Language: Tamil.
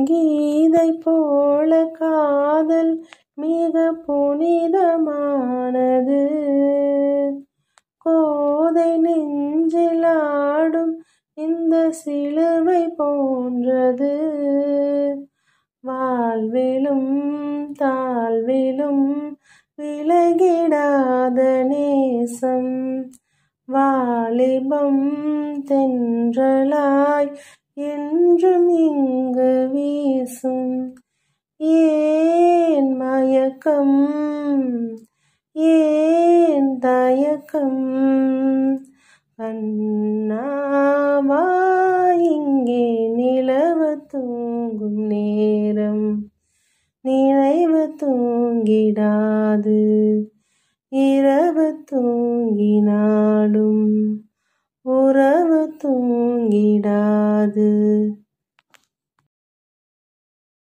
கீதை போல காதல் மிக புனிதமானது. கோதை நெஞ்சிலாடும் இந்த சிலுவை போன்றது. வாழ்விலும் தாழ்விலும் விலகிடாத நேசம். வாலிபம் தென்றலாய் என்றும் இங்கு வீசும். ஏன் மயக்கம், ஏன் தயக்கம், கண்ணாவா இங்கே நிலவு தூங்கும் நேரம். நினைவு தூங்கிடாது, இரவு தூங்கினாலும் உறவு தூங்கிடாது.